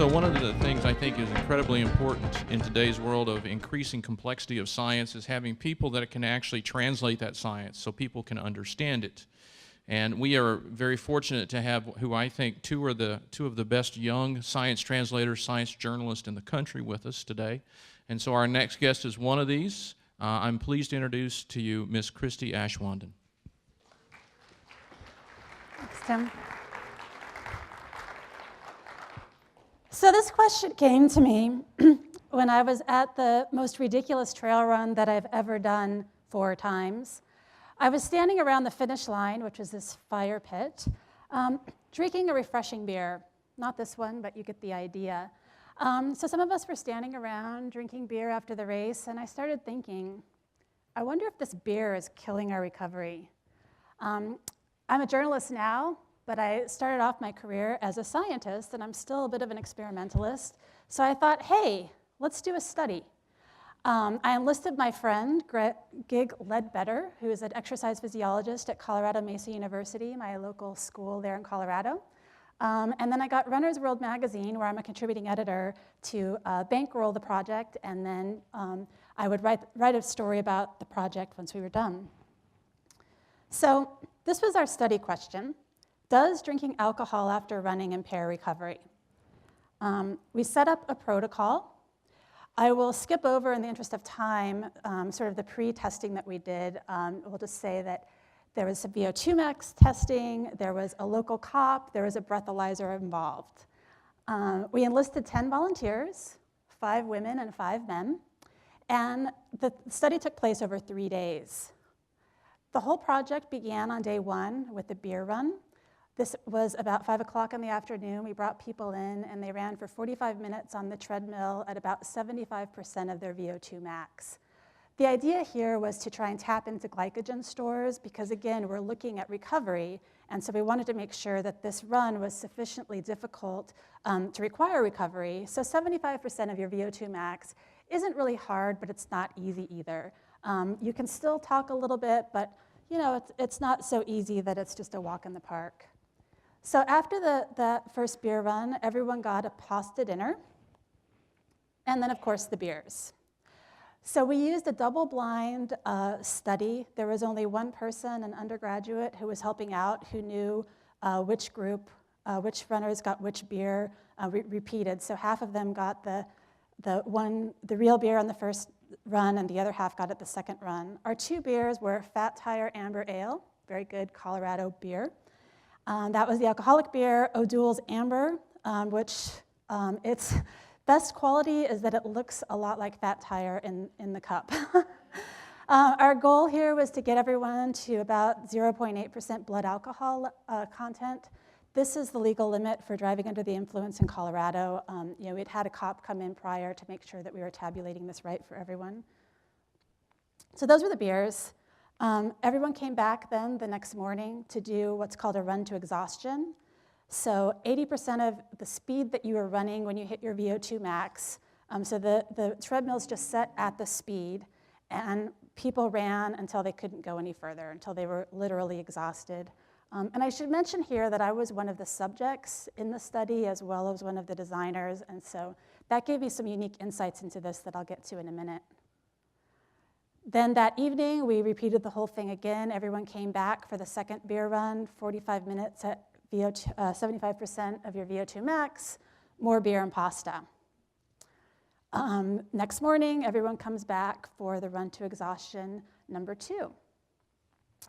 So one of the things I think is incredibly important in today's world of increasing complexity of science is having people that can actually translate that science so people can understand it. And we are very fortunate to have who I think two of the best young science translators, science journalists in the country with us today. And so our next guest is one of these. I'm pleased to introduce to you Miss Christie Aschwanden. Thanks, Tim. So this question came to me when I was at the most ridiculous trail run that I've ever done 4 times. I was standing around the finish line, which is this fire pit, drinking a refreshing beer. Not this one, but you get the idea. So some of us were standing around drinking beer after the race, and I started thinking, I wonder if this beer is killing our recovery. I'm a journalist now, but I started off my career as a scientist, and I'm still a bit of an experimentalist. So I thought, hey, let's do a study. I enlisted my friend, Gig Ledbetter, who is an exercise physiologist at Colorado Mesa University, my local school there in Colorado. And then I got Runner's World magazine, where I'm a contributing editor, to bankroll the project, and then I would write a story about the project once we were done. So this was our study question. Does drinking alcohol after running impair recovery? We set up a protocol. I will skip over, in the interest of time, sort of the pre-testing that we did. We'll just say that there was some VO2 max testing, there was a local cop, there was a breathalyzer involved. We enlisted 10 volunteers, 5 women and 5 men, and the study took place over 3 days. The whole project began on day 1 with the beer run. This was about 5 o'clock in the afternoon. We brought people in, and they ran for 45 minutes on the treadmill at about 75% of their VO2 max. The idea here was to try and tap into glycogen stores because, again, we're looking at recovery, and so we wanted to make sure that this run was sufficiently difficult to require recovery. So 75% of your VO2 max isn't really hard, but it's not easy either. You can still talk a little bit, but it's not so easy that it's just a walk in the park. So after the first beer run, everyone got a pasta dinner, and then, of course, the beers. So we used a double-blind study. There was only one person, an undergraduate, who was helping out, who knew which group, which runners got which beer repeated. So half of them got the real beer on the first run, and the other half got it the second run. Our 2 beers were Fat Tire Amber Ale, very good Colorado beer. That was the alcoholic beer, O'Doul's Amber, which its best quality is that it looks a lot like Fat Tire in the cup. Our goal here was to get everyone to about 0.8% blood alcohol content. This is the legal limit for driving under the influence in Colorado. We'd had a cop come in prior to make sure that we were tabulating this right for everyone. So those were the beers. Everyone came back then the next morning to do what's called a run to exhaustion. So 80% of the speed that you were running when you hit your VO2 max, so the treadmill's just set at the speed, and people ran until they couldn't go any further, until they were literally exhausted. And I should mention here that I was one of the subjects in the study as well as one of the designers, and so that gave me some unique insights into this that I'll get to in a minute. Then that evening, we repeated the whole thing again. Everyone came back for the second beer run, 45 minutes at 75% of your VO2 max, more beer and pasta. Next morning, everyone comes back for the run to exhaustion number 2.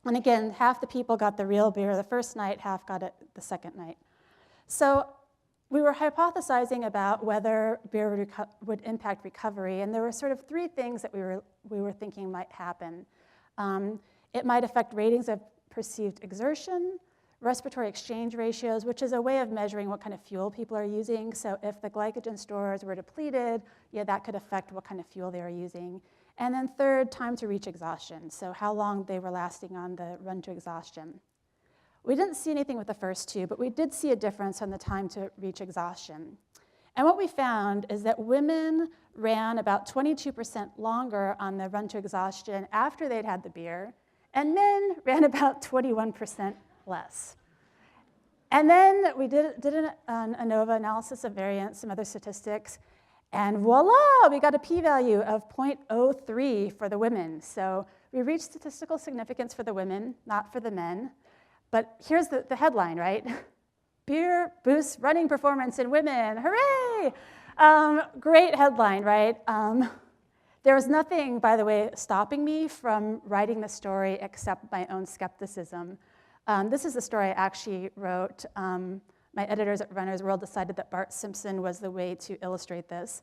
And again, half the people got the real beer the first night, half got it the second night. So we were hypothesizing about whether beer would impact recovery, and there were sort of 3 things that we were thinking might happen. It might affect ratings of perceived exertion, respiratory exchange ratios, which is a way of measuring what kind of fuel people are using. So if the glycogen stores were depleted, that could affect what kind of fuel they were using. And then third, time to reach exhaustion, so how long they were lasting on the run to exhaustion. We didn't see anything with the first 2, but we did see a difference on the time to reach exhaustion. And what we found is that women ran about 22% longer on the run to exhaustion after they'd had the beer, and men ran about 21% less. And then we did an ANOVA analysis of variance, some other statistics, and voila, we got a p-value of 0.03 for the women. So we reached statistical significance for the women, not for the men. But here's the headline, right? Beer boosts running performance in women, hooray! Great headline, right? There was nothing, by the way, stopping me from writing the story except my own skepticism. This is the story I actually wrote. My editors at Runner's World decided that Bart Simpson was the way to illustrate this.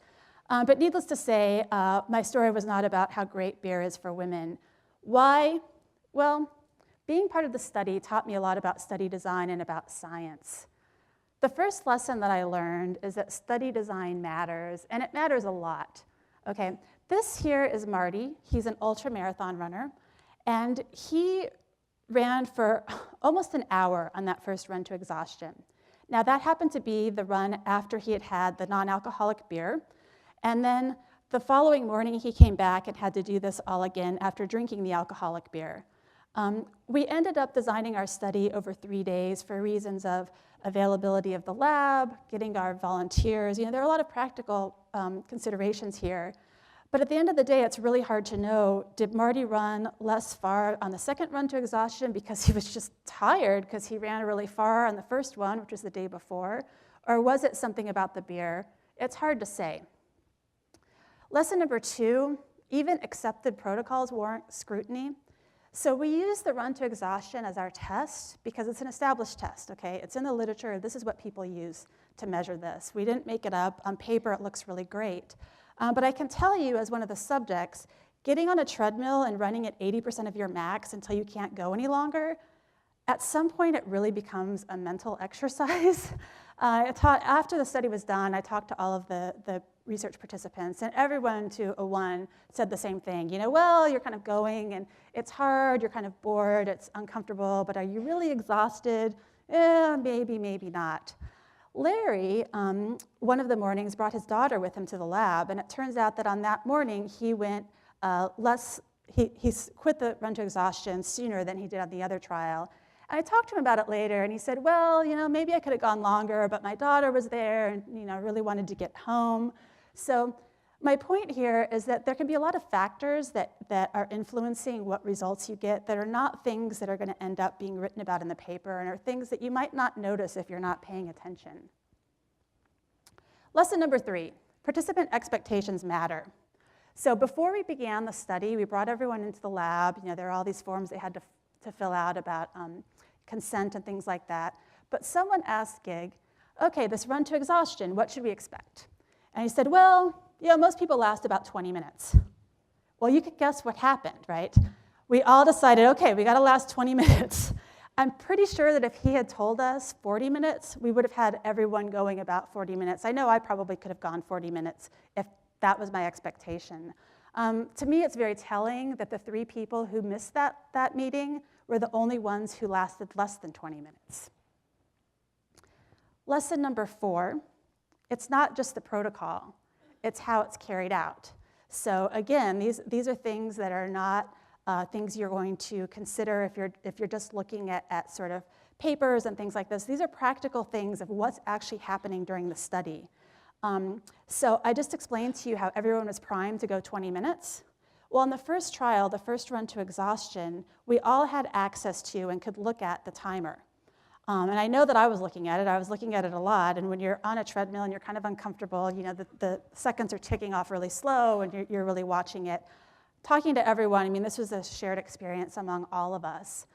But needless to say, my story was not about how great beer is for women. Why? Well, being part of the study taught me a lot about study design and about science. The first lesson that I learned is that study design matters, and it matters a lot. Okay, this here is Marty. He's an ultramarathon runner, and he ran for almost an hour on that first run to exhaustion. Now, that happened to be the run after he had had the non-alcoholic beer, and then the following morning, he came back and had to do this all again after drinking the alcoholic beer. We ended up designing our study over 3 days for reasons of availability of the lab, getting our volunteers. There are a lot of practical considerations here. But at the end of the day, it's really hard to know, did Marty run less far on the second run to exhaustion because he was just tired because he ran really far on the first one, which was the day before, or was it something about the beer? It's hard to say. Lesson number 2, even accepted protocols warrant scrutiny. So we use the run to exhaustion as our test because it's an established test, okay? It's in the literature. This is what people use to measure this. We didn't make it up. On paper, it looks really great. But I can tell you, as one of the subjects, getting on a treadmill and running at 80% of your max until you can't go any longer, at some point it really becomes a mental exercise. After the study was done, I talked to all of the research participants, and everyone to a one said the same thing. Well, you're kind of going, and it's hard, you're kind of bored, it's uncomfortable, but are you really exhausted? Maybe, maybe not. Larry, one of the mornings, brought his daughter with him to the lab, and it turns out that on that morning he went he quit the run to exhaustion sooner than he did on the other trial. And I talked to him about it later, and he said, well, maybe I could have gone longer, but my daughter was there and really wanted to get home. So my point here is that there can be a lot of factors that are influencing what results you get that are not things that are going to end up being written about in the paper and are things that you might not notice if you're not paying attention. Lesson number 3, participant expectations matter. So before we began the study, we brought everyone into the lab. There are all these forms they had to fill out about consent and things like that. But someone asked Gig, okay, this run to exhaustion, what should we expect? And he said, well, most people last about 20 minutes. Well, you could guess what happened, right? We all decided, okay, we gotta last 20 minutes. I'm pretty sure that if he had told us 40 minutes, we would have had everyone going about 40 minutes. I know I probably could have gone 40 minutes if that was my expectation. To me, it's very telling that the 3 people who missed that meeting were the only ones who lasted less than 20 minutes. Lesson number 4, it's not just the protocol, it's how it's carried out. So again, these are things that are not things you're going to consider if you're just looking at sort of papers and things like this. These are practical things of what's actually happening during the study. So I just explained to you how everyone was primed to go 20 minutes. Well, in the first trial, the first run to exhaustion, we all had access to and could look at the timer. And I know that I was looking at it. I was looking at it a lot. And when you're on a treadmill and you're kind of uncomfortable, the seconds are ticking off really slow and you're really watching it. Talking to everyone, this was a shared experience among all of us.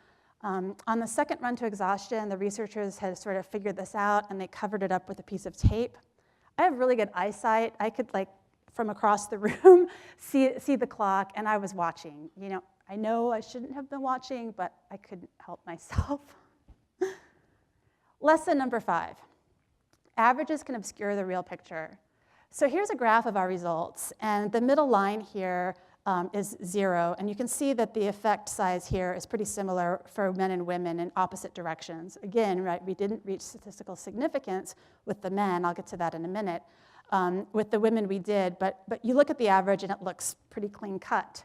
On the second run to exhaustion, the researchers had sort of figured this out and they covered it up with a piece of tape. I have really good eyesight. I could, from across the room, see the clock, and I was watching. I know I shouldn't have been watching, but I couldn't help myself. Lesson number 5, averages can obscure the real picture. So here's a graph of our results, and the middle line here is 0, and you can see that the effect size here is pretty similar for men and women in opposite directions. Again, right, we didn't reach statistical significance with the men. I'll get to that in a minute. With the women, we did, but you look at the average and it looks pretty clean cut.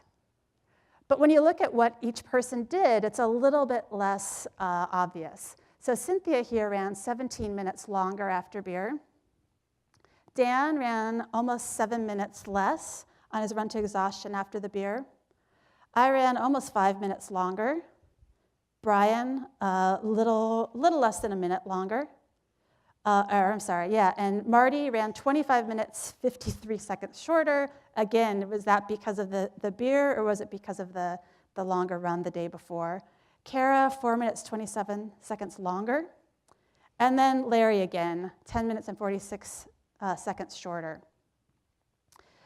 But when you look at what each person did, it's a little bit less obvious. So Cynthia here ran 17 minutes longer after beer. Dan ran almost 7 minutes less on his run to exhaustion after the beer. I ran almost 5 minutes longer. Brian, little less than a minute longer. And Marty ran 25 minutes, 53 seconds shorter. Again, was that because of the beer, or was it because of the longer run the day before? Kara, 4 minutes, 27 seconds longer. And then Larry again, 10 minutes and 46 seconds shorter.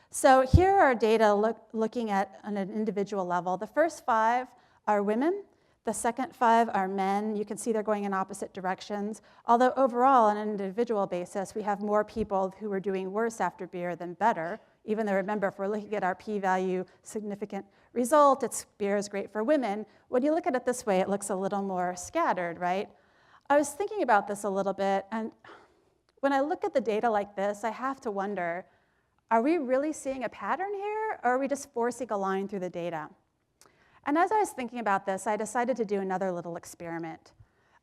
So here are data looking at on an individual level. The first 5 are women. The second 5 are men. You can see they're going in opposite directions. Although overall, on an individual basis, we have more people who are doing worse after beer than better. Even though, remember, if we're looking at our p-value significant result, beer is great for women. When you look at it this way, it looks a little more scattered, right? I was thinking about this a little bit, and when I look at the data like this, I have to wonder, are we really seeing a pattern here, or are we just forcing a line through the data? And as I was thinking about this, I decided to do another little experiment.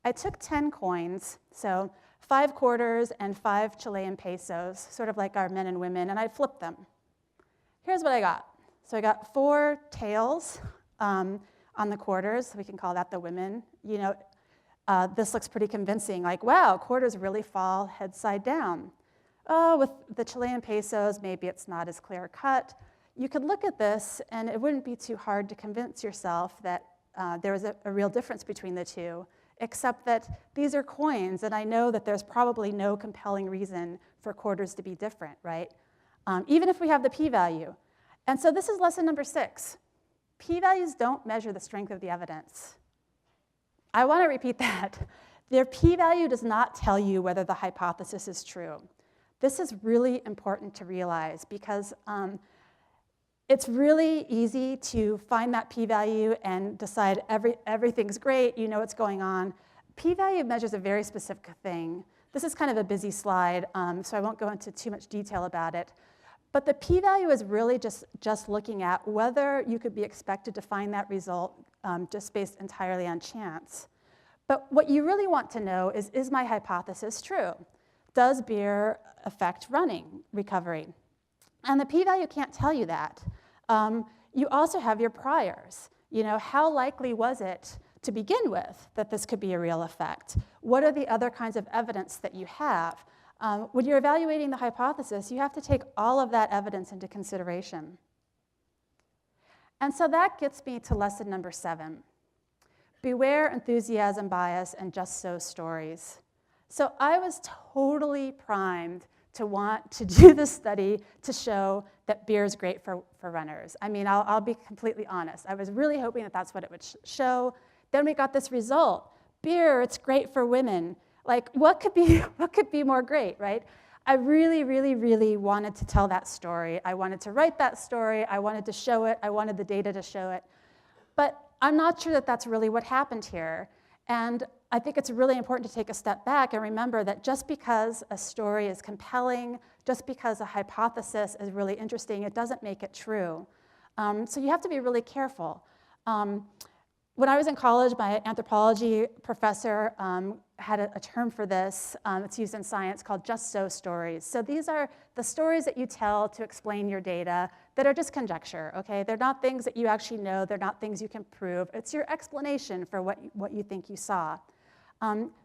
I took 10 coins, so 5 quarters and 5 Chilean pesos, sort of like our men and women, and I flipped them. Here's what I got. So I got 4 tails on the quarters, so we can call that the women. You know, this looks pretty convincing, like, wow, quarters really fall head side down. Oh, with the Chilean pesos, maybe it's not as clear cut. You could look at this, and it wouldn't be too hard to convince yourself that there was a real difference between the two, except that these are coins, and I know that there's probably no compelling reason for quarters to be different, right? Even if we have the p-value. And so this is lesson number 6. P-values don't measure the strength of the evidence. I want to repeat that. Their p-value does not tell you whether the hypothesis is true. This is really important to realize because it's really easy to find that p-value and decide everything's great, you know what's going on. P-value measures a very specific thing. This is kind of a busy slide, so I won't go into too much detail about it. But the p-value is really just looking at whether you could be expected to find that result just based entirely on chance. But what you really want to know is my hypothesis true? Does beer affect running recovery? And the p-value can't tell you that. You also have your priors. You know, how likely was it to begin with that this could be a real effect? What are the other kinds of evidence that you have? When you're evaluating the hypothesis, you have to take all of that evidence into consideration. And so that gets me to lesson number 7. Beware enthusiasm bias and just so stories. So I was totally primed to want to do this study to show that beer is great for runners. I mean, I'll be completely honest. I was really hoping that that's what it would show. Then we got this result. Beer, it's great for women. Like, what could be more great, right? I really, really, really wanted to tell that story. I wanted to write that story. I wanted to show it. I wanted the data to show it. But I'm not sure that that's really what happened here. And I think it's really important to take a step back and remember that just because a story is compelling, just because a hypothesis is really interesting, it doesn't make it true. So you have to be really careful. When I was in college, my anthropology professor had a term for this. It's used in science called just so stories. So these are the stories that you tell to explain your data that are just conjecture, okay? They're not things that you actually know. They're not things you can prove. It's your explanation for what you think you saw.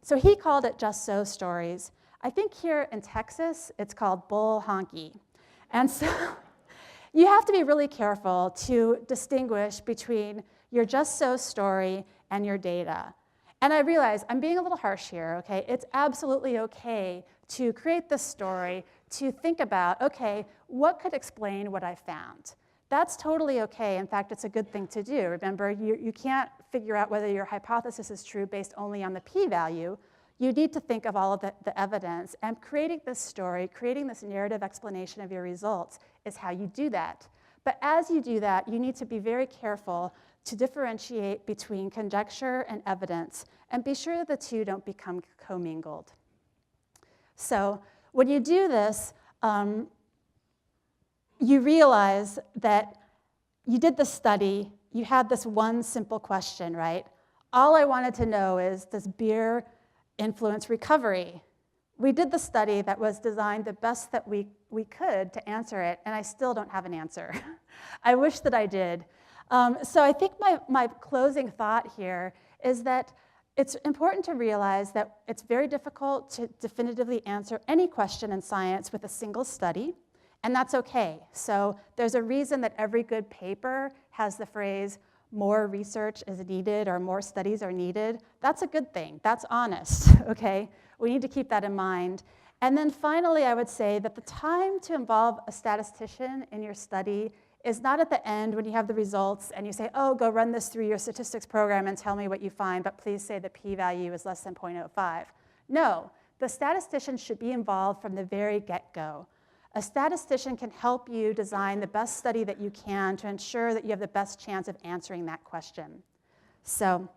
So he called it just so stories. I think here in Texas, it's called bull honky. And so you have to be really careful to distinguish between your just so story and your data. And I realize I'm being a little harsh here, okay? It's absolutely okay to create this story, to think about, okay, what could explain what I found? That's totally okay. In fact, it's a good thing to do. Remember, you can't figure out whether your hypothesis is true based only on the p-value. You need to think of all of the evidence. And creating this story, creating this narrative explanation of your results is how you do that. But as you do that, you need to be very careful to differentiate between conjecture and evidence and be sure that the two don't become commingled. So when you do this, you realize that you did the study, you had this one simple question, right? All I wanted to know is, does beer influence recovery? We did the study that was designed the best that we could to answer it, and I still don't have an answer. I wish that I did. So I think my closing thought here is that it's important to realize that it's very difficult to definitively answer any question in science with a single study, and that's okay. So there's a reason that every good paper has the phrase, more research is needed or more studies are needed. That's a good thing. That's honest, okay? We need to keep that in mind. And then finally, I would say that the time to involve a statistician in your study is not at the end when you have the results and you say, oh, go run this through your statistics program and tell me what you find, but please say the p-value is less than 0.05. No, the statistician should be involved from the very get-go. A statistician can help you design the best study that you can to ensure that you have the best chance of answering that question. So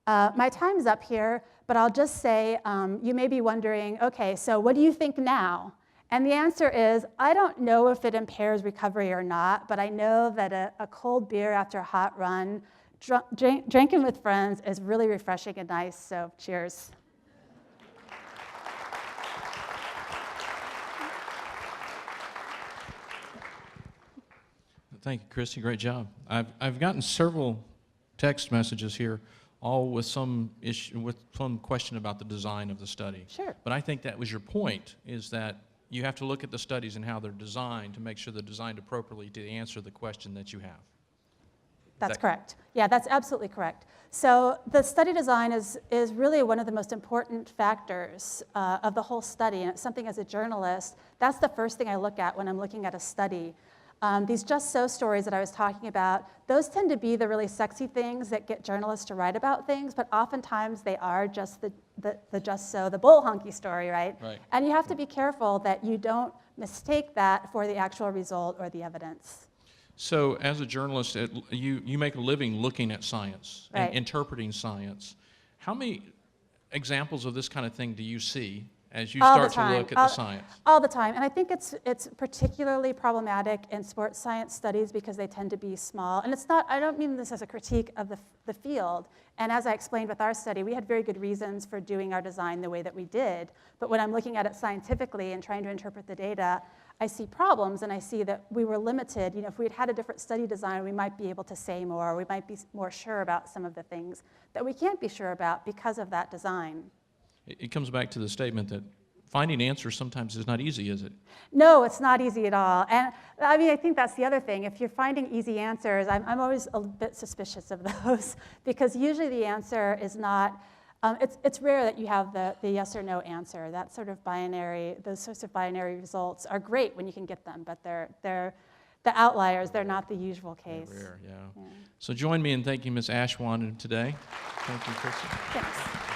my time's up here, but I'll just say you may be wondering, okay, so what do you think now? And the answer is, I don't know if it impairs recovery or not, but I know that a cold beer after a hot run, drinking with friends is really refreshing and nice, so cheers. Thank you, Christie. Great job. I've gotten several text messages here, all with some issue, with some question about the design of the study. Sure. But I think that was your point, is that you have to look at the studies and how they're designed to make sure they're designed appropriately to answer the question that you have. That's correct. Yeah, that's absolutely correct. So the study design is really one of the most important factors of the whole study, and it's something as a journalist, that's the first thing I look at when I'm looking at a study. These just so stories that I was talking about, those tend to be the really sexy things that get journalists to write about things, but oftentimes they are just the just so, the bull honky story, right? Right. And you have to be careful that you don't mistake that for the actual result or the evidence. So as a journalist, you make a living looking at science Right. and interpreting science. How many examples of this kind of thing do you see as you start to look at the science? All the time, and I think it's particularly problematic in sports science studies because they tend to be small. And it's not, I don't mean this as a critique of the field. And as I explained with our study, we had very good reasons for doing our design the way that we did. But when I'm looking at it scientifically and trying to interpret the data, I see problems and I see that we were limited. You know, if we had had a different study design, we might be able to say more. We might be more sure about some of the things that we can't be sure about because of that design. It comes back to the statement that finding answers sometimes is not easy, is it? No, it's not easy at all. And I mean, I think that's the other thing. If you're finding easy answers, I'm always a bit suspicious of those because usually the answer is not, it's rare that you have the yes or no answer. That sort of binary, those sorts of binary results are great when you can get them, but they're the outliers. They're not the usual case. They're rare, yeah. So join me in thanking Ms. Aschwanden today. Thank you, Christie. Thanks.